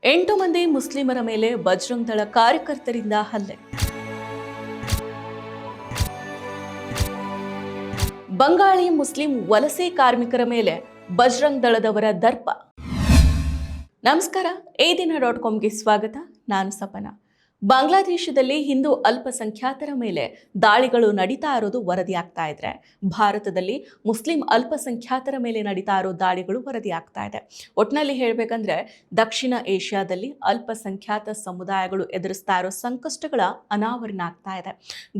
8 ಮಂದಿ ಮುಸ್ಲಿಮರ ಮೇಲೆ ಬಜರಂಗ್ ದಳ ಕಾರ್ಯಕರ್ತರಿಂದ ಹಲ್ಲೆ. ಬಂಗಾಳಿ ಮುಸ್ಲಿಂ ವಲಸೆ ಕಾರ್ಮಿಕರ ಮೇಲೆ ಬಜರಂಗ್ ದಳದವರ ದರ್ಪ. ನಮಸ್ಕಾರ, ಎದಿನ.comಗೆ ಸ್ವಾಗತ. ನಾನು ಸಪನಾ. ಬಾಂಗ್ಲಾದೇಶದಲ್ಲಿ ಹಿಂದೂ ಅಲ್ಪಸಂಖ್ಯಾತರ ಮೇಲೆ ದಾಳಿಗಳು ನಡೀತಾ ಇರೋದು ವರದಿಯಾಗ್ತಾ ಇದ್ರೆ, ಭಾರತದಲ್ಲಿ ಮುಸ್ಲಿಂ ಅಲ್ಪಸಂಖ್ಯಾತರ ಮೇಲೆ ನಡೀತಾ ಇರೋ ದಾಳಿಗಳು ವರದಿಯಾಗ್ತಾ ಇದೆ. ಒಟ್ಟಿನಲ್ಲಿ ಹೇಳಬೇಕಂದ್ರೆ ದಕ್ಷಿಣ ಏಷ್ಯಾದಲ್ಲಿ ಅಲ್ಪಸಂಖ್ಯಾತ ಸಮುದಾಯಗಳು ಎದುರಿಸ್ತಾ ಇರೋ ಸಂಕಷ್ಟಗಳ ಅನಾವರಣ ಆಗ್ತಾ ಇದೆ.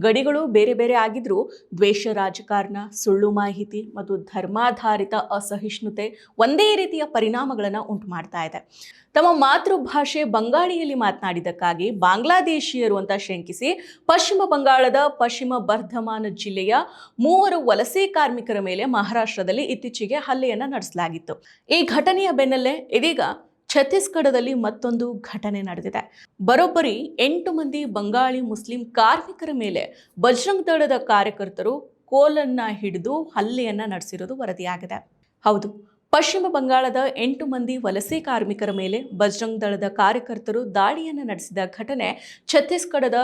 ಗಡಿಗಳು ಬೇರೆ ಬೇರೆ ಆಗಿದ್ರೂ ದ್ವೇಷ ರಾಜಕಾರಣ, ಸುಳ್ಳು ಮಾಹಿತಿ ಮತ್ತು ಧರ್ಮಾಧಾರಿತ ಅಸಹಿಷ್ಣುತೆ ಒಂದೇ ರೀತಿಯ ಪರಿಣಾಮಗಳನ್ನು ಉಂಟು ಮಾಡ್ತಾ ಇದೆ. ತಮ್ಮ ಮಾತೃಭಾಷೆ ಬಂಗಾಳಿಯಲ್ಲಿ ಮಾತನಾಡಿದ್ದಕ್ಕಾಗಿ ಬಾಂಗ್ಲಾದೇಶಿಯರು ಅಂತ ಶಂಕಿಸಿ ಪಶ್ಚಿಮ ಬಂಗಾಳದ ಪಶ್ಚಿಮ ಬರ್ಧಮಾನ್ ಜಿಲ್ಲೆಯ 3 ವಲಸೆ ಕಾರ್ಮಿಕರ ಮೇಲೆ ಮಹಾರಾಷ್ಟ್ರದಲ್ಲಿ ಇತ್ತೀಚೆಗೆ ಹಲ್ಲೆಯನ್ನು ನಡೆಸಲಾಗಿತ್ತು. ಈ ಘಟನೆಯ ಬೆನ್ನಲ್ಲೇ ಇದೀಗ ಛತ್ತೀಸ್ಗಢದಲ್ಲಿ ಮತ್ತೊಂದು ಘಟನೆ ನಡೆದಿದೆ. ಬರೋಬ್ಬರಿ 8 ಮಂದಿ ಬಂಗಾಳಿ ಮುಸ್ಲಿಂ ಕಾರ್ಮಿಕರ ಮೇಲೆ ಬಜರಂಗ್ ದಳದ ಕಾರ್ಯಕರ್ತರು ಕೋಲನ್ನ ಹಿಡಿದು ಹಲ್ಲೆಯನ್ನ ನಡೆಸಿರೋದು ವರದಿಯಾಗಿದೆ. ಹೌದು, ಪಶ್ಚಿಮ ಬಂಗಾಳದ 8 ಮಂದಿ ವಲಸೆ ಕಾರ್ಮಿಕರ ಮೇಲೆ ಬಜರಂಗ್ ದಳದ ಕಾರ್ಯಕರ್ತರು ದಾಳಿಯನ್ನು ನಡೆಸಿದ ಘಟನೆ ಛತ್ತೀಸ್ಗಢದ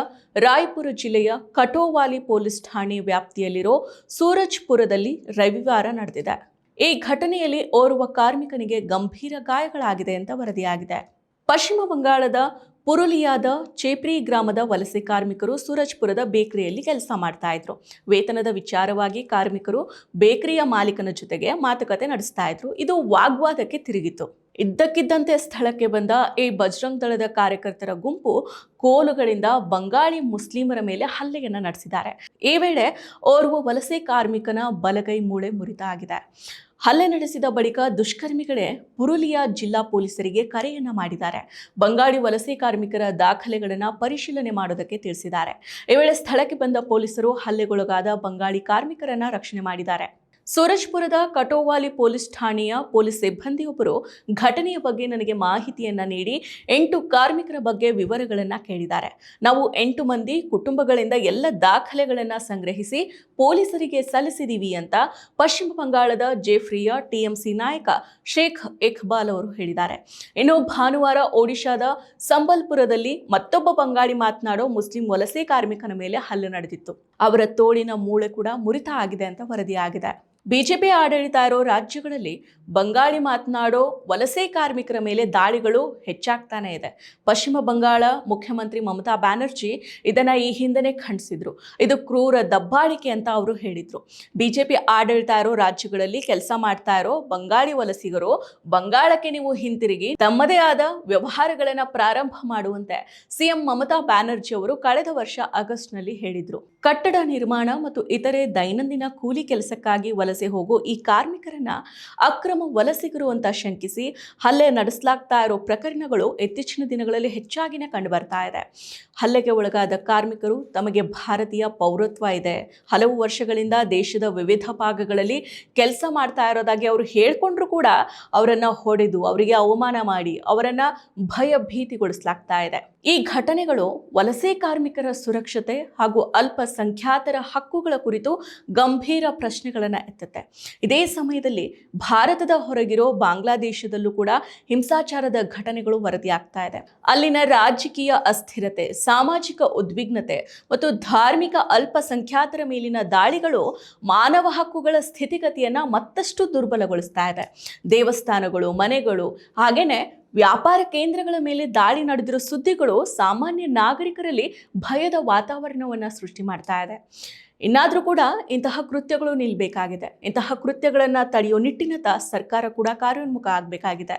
ರಾಯ್ಪುರ ಜಿಲ್ಲೆಯ ಕಟೋವಾಲಿ ಪೊಲೀಸ್ ಠಾಣೆ ವ್ಯಾಪ್ತಿಯಲ್ಲಿರೋ ಸೂರಜ್ಪುರದಲ್ಲಿ ರವಿವಾರ ನಡೆದಿದೆ. ಈ ಘಟನೆಯಲ್ಲಿ ಓರ್ವ ಕಾರ್ಮಿಕನಿಗೆ ಗಂಭೀರ ಗಾಯಗಳಾಗಿದೆ ಅಂತ ವರದಿಯಾಗಿದೆ. ಪಶ್ಚಿಮ ಬಂಗಾಳದ ಪುರುಲಿಯಾದ ಚೇಪ್ರಿ ಗ್ರಾಮದ ವಲಸೆ ಕಾರ್ಮಿಕರು ಸೂರಜ್ಪುರದ ಬೇಕರಿಯಲ್ಲಿ ಕೆಲಸ ಮಾಡ್ತಾ ಇದ್ರು. ವೇತನದ ವಿಚಾರವಾಗಿ ಕಾರ್ಮಿಕರು ಬೇಕರಿಯ ಮಾಲೀಕನ ಜೊತೆಗೆ ಮಾತುಕತೆ ನಡೆಸ್ತಾ ಇದ್ರು. ಇದು ವಾಗ್ವಾದಕ್ಕೆ ತಿರುಗಿತು. ಇದ್ದಕ್ಕಿದ್ದಂತೆ ಸ್ಥಳಕ್ಕೆ ಬಂದ ಈ ಬಜರಂಗ್ ದಳದ ಕಾರ್ಯಕರ್ತರ ಗುಂಪು ಕೋಲುಗಳಿಂದ ಬಂಗಾಳಿ ಮುಸ್ಲಿಮರ ಮೇಲೆ ಹಲ್ಲೆಯನ್ನು ನಡೆಸಿದ್ದಾರೆ. ಈ ವೇಳೆ ಓರ್ವ ವಲಸೆ ಕಾರ್ಮಿಕನ ಬಲಗೈ ಮೂಳೆ ಮುರಿತ ಆಗಿದೆ. ಹಲ್ಲೆ ನಡೆಸಿದ ಬಳಿಕ ದುಷ್ಕರ್ಮಿಗಳೇ ಪುರುಲಿಯಾ ಜಿಲ್ಲಾ ಪೊಲೀಸರಿಗೆ ಕರೆಯನ್ನ ಮಾಡಿದ್ದಾರೆ. ಬಂಗಾಳಿ ವಲಸೆ ಕಾರ್ಮಿಕರ ದಾಖಲೆಗಳನ್ನು ಪರಿಶೀಲನೆ ಮಾಡೋದಕ್ಕೆ ತಿಳಿಸಿದ್ದಾರೆ. ಈ ವೇಳೆ ಸ್ಥಳಕ್ಕೆ ಬಂದ ಪೊಲೀಸರು ಹಲ್ಲೆಗೊಳಗಾದ ಬಂಗಾಳಿ ಕಾರ್ಮಿಕರನ್ನ ರಕ್ಷಣೆ ಮಾಡಿದ್ದಾರೆ. ಸೂರಜ್ಪುರದ ಕಟೋವಾಲಿ ಪೊಲೀಸ್ ಠಾಣೆಯ ಪೊಲೀಸ್ ಸಿಬ್ಬಂದಿಯೊಬ್ಬರು ಘಟನೆಯ ಬಗ್ಗೆ ನನಗೆ ಮಾಹಿತಿಯನ್ನ ನೀಡಿ 8 ಕಾರ್ಮಿಕರ ಬಗ್ಗೆ ವಿವರಗಳನ್ನ ಕೇಳಿದ್ದಾರೆ. ನಾವು 8 ಮಂದಿ ಕುಟುಂಬಗಳಿಂದ ಎಲ್ಲ ದಾಖಲೆಗಳನ್ನ ಸಂಗ್ರಹಿಸಿ ಪೊಲೀಸರಿಗೆ ಸಲ್ಲಿಸಿದೀವಿ ಅಂತ ಪಶ್ಚಿಮ ಬಂಗಾಳದ ಜೇಫ್ರಿಯ ಟಿಎಂಸಿ ನಾಯಕ ಶೇಖ್ ಇಕ್ಬಾಲ್ ಅವರು ಹೇಳಿದ್ದಾರೆ. ಇನ್ನು ಭಾನುವಾರ ಒಡಿಶಾದ ಸಂಬಲ್ಪುರದಲ್ಲಿ ಮತ್ತೊಬ್ಬ ಬಂಗಾಳಿ ಮಾತನಾಡೋ ಮುಸ್ಲಿಂ ವಲಸೆ ಕಾರ್ಮಿಕನ ಮೇಲೆ ಹಲ್ಲೆ ನಡೆದಿತ್ತು. ಅವರ ತೋಳಿನ ಮೂಳೆ ಕೂಡ ಮುರಿತ ಆಗಿದೆ ಅಂತ ವರದಿಯಾಗಿದೆ. ಬಿಜೆಪಿ ಆಡಳಿತ ಇರೋ ರಾಜ್ಯಗಳಲ್ಲಿ ಬಂಗಾಳಿ ಮಾತನಾಡೋ ವಲಸೆ ಕಾರ್ಮಿಕರ ಮೇಲೆ ದಾಳಿಗಳು ಹೆಚ್ಚಾಗ್ತಾನೆ ಇದೆ. ಪಶ್ಚಿಮ ಬಂಗಾಳ ಮುಖ್ಯಮಂತ್ರಿ ಮಮತಾ ಬ್ಯಾನರ್ಜಿ ಇದನ್ನ ಈ ಹಿಂದೆನೇ ಖಂಡಿಸಿದ್ರು. ಇದು ಕ್ರೂರ ದಬ್ಬಾಳಿಕೆ ಅಂತ ಅವರು ಹೇಳಿದ್ರು. ಬಿಜೆಪಿ ಆಡಳಿತ ಇರೋ ರಾಜ್ಯಗಳಲ್ಲಿ ಕೆಲಸ ಮಾಡ್ತಾ ಇರೋ ಬಂಗಾಳಿ ವಲಸಿಗರು ಬಂಗಾಳಕ್ಕೆ ನೀವು ಹಿಂತಿರುಗಿ ತಮ್ಮದೇ ಆದ ವ್ಯವಹಾರಗಳನ್ನ ಪ್ರಾರಂಭ ಮಾಡುವಂತೆ ಸಿಎಂ ಮಮತಾ ಬ್ಯಾನರ್ಜಿ ಅವರು ಕಳೆದ ವರ್ಷ ಆಗಸ್ಟ್ನಲ್ಲಿ ಹೇಳಿದ್ರು. ಕಟ್ಟಡ ನಿರ್ಮಾಣ ಮತ್ತು ಇತರೆ ದೈನಂದಿನ ಕೂಲಿ ಕೆಲಸಕ್ಕಾಗಿ ವಲಸೆ ಹೋಗೋ ಈ ಕಾರ್ಮಿಕರನ್ನ ಅಕ್ರಮ ವಲಸಿಗರು ಅಂತ ಶಂಕಿಸಿ ಹಲ್ಲೆ ನಡೆಸಲಾಗ್ತಾ ಇರೋ ಪ್ರಕರಣಗಳು ಇತ್ತೀಚಿನ ದಿನಗಳಲ್ಲಿ ಹೆಚ್ಚಾಗಿನೇ ಕಂಡು ಬರ್ತಾ ಇದೆ. ಹಲ್ಲೆಗೆ ಒಳಗಾದ ಕಾರ್ಮಿಕರು ತಮಗೆ ಭಾರತೀಯ ಪೌರತ್ವ ಇದೆ, ಹಲವು ವರ್ಷಗಳಿಂದ ದೇಶದ ವಿವಿಧ ಭಾಗಗಳಲ್ಲಿ ಕೆಲಸ ಮಾಡ್ತಾ ಇರೋದಾಗಿ ಅವರು ಹೇಳ್ಕೊಂಡ್ರು ಕೂಡ ಅವರನ್ನ ಹೊಡೆದು ಅವರಿಗೆ ಅವಮಾನ ಮಾಡಿ ಅವರನ್ನ ಭಯಭೀತಿಗೊಳಿಸಲಾಗ್ತಾ ಇದೆ. ಈ ಘಟನೆಗಳು ವಲಸೆ ಕಾರ್ಮಿಕರ ಸುರಕ್ಷತೆ ಹಾಗೂ ಅಲ್ಪಸಂಖ್ಯಾತರ ಹಕ್ಕುಗಳ ಕುರಿತು ಗಂಭೀರ ಪ್ರಶ್ನೆಗಳನ್ನು ಎತ್ತುತ್ತೆ. ಇದೇ ಸಮಯದಲ್ಲಿ ಭಾರತದ ಹೊರಗಿರೋ ಬಾಂಗ್ಲಾದೇಶದಲ್ಲೂ ಕೂಡ ಹಿಂಸಾಚಾರದ ಘಟನೆಗಳು ವರದಿಯಾಗ್ತಾ ಇದೆ. ಅಲ್ಲಿನ ರಾಜಕೀಯ ಅಸ್ಥಿರತೆ, ಸಾಮಾಜಿಕ ಉದ್ವಿಗ್ನತೆ ಮತ್ತು ಧಾರ್ಮಿಕ ಅಲ್ಪಸಂಖ್ಯಾತರ ಮೇಲಿನ ದಾಳಿಗಳು ಮಾನವ ಹಕ್ಕುಗಳ ಸ್ಥಿತಿಗತಿಯನ್ನ ಮತ್ತಷ್ಟು ದುರ್ಬಲಗೊಳಿಸ್ತಾ ಇದೆ. ದೇವಸ್ಥಾನಗಳು, ಮನೆಗಳು ಹಾಗೇನೆ ವ್ಯಾಪಾರ ಕೇಂದ್ರಗಳ ಮೇಲೆ ದಾಳಿ ನಡೆದಿರೋ ಸುದ್ದಿಗಳು ಸಾಮಾನ್ಯ ನಾಗರಿಕರಲ್ಲಿ ಭಯದ ವಾತಾವರಣವನ್ನು ಸೃಷ್ಟಿ ಮಾಡ್ತಾ ಇದೆ. ಇನ್ನಾದರೂ ಕೂಡ ಇಂತಹ ಕೃತ್ಯಗಳು ನಿಲ್ಲಬೇಕಾಗಿದೆ. ಇಂತಹ ಕೃತ್ಯಗಳನ್ನು ತಡೆಯೋ ನಿಟ್ಟಿನತ್ತ ಸರ್ಕಾರ ಕೂಡ ಕಾರ್ಯೋನ್ಮುಖ ಆಗಬೇಕಾಗಿದೆ.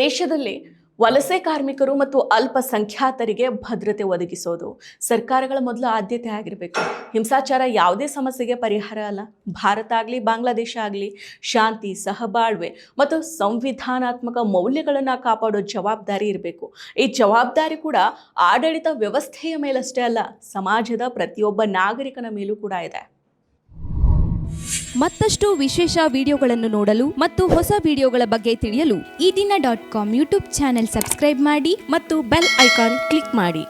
ದೇಶದಲ್ಲಿ ವಲಸೆ ಕಾರ್ಮಿಕರು ಮತ್ತು ಅಲ್ಪಸಂಖ್ಯಾತರಿಗೆ ಭದ್ರತೆ ಒದಗಿಸೋದು ಸರ್ಕಾರಗಳ ಮೊದಲ ಆದ್ಯತೆ ಆಗಿರಬೇಕು. ಹಿಂಸಾಚಾರ ಯಾವುದೇ ಸಮಸ್ಯೆಗೆ ಪರಿಹಾರ ಅಲ್ಲ. ಭಾರತ ಆಗಲಿ ಬಾಂಗ್ಲಾದೇಶ ಆಗಲಿ ಶಾಂತಿ, ಸಹಬಾಳ್ವೆ ಮತ್ತು ಸಂವಿಧಾನಾತ್ಮಕ ಮೌಲ್ಯಗಳನ್ನು ಕಾಪಾಡೋ ಜವಾಬ್ದಾರಿ ಇರಬೇಕು. ಈ ಜವಾಬ್ದಾರಿ ಕೂಡ ಆಡಳಿತ ವ್ಯವಸ್ಥೆಯ ಮೇಲಷ್ಟೇ ಅಲ್ಲ, ಸಮಾಜದ ಪ್ರತಿಯೊಬ್ಬ ನಾಗರಿಕನ ಮೇಲೂ ಕೂಡ ಇದೆ. ಮತ್ತಷ್ಟು ವಿಶೇಷ ವಿಡಿಯೋಗಳನ್ನು ನೋಡಲು ಮತ್ತು ಹೊಸ ವಿಡಿಯೋಗಳ ಬಗ್ಗೆ ತಿಳಿಯಲು eDina.com ಯೂಟ್ಯೂಬ್ ಚಾನೆಲ್ ಸಬ್ಸ್ಕ್ರೈಬ್ ಮಾಡಿ ಮತ್ತು ಬೆಲ್ ಐಕಾನ್ ಕ್ಲಿಕ್ ಮಾಡಿ.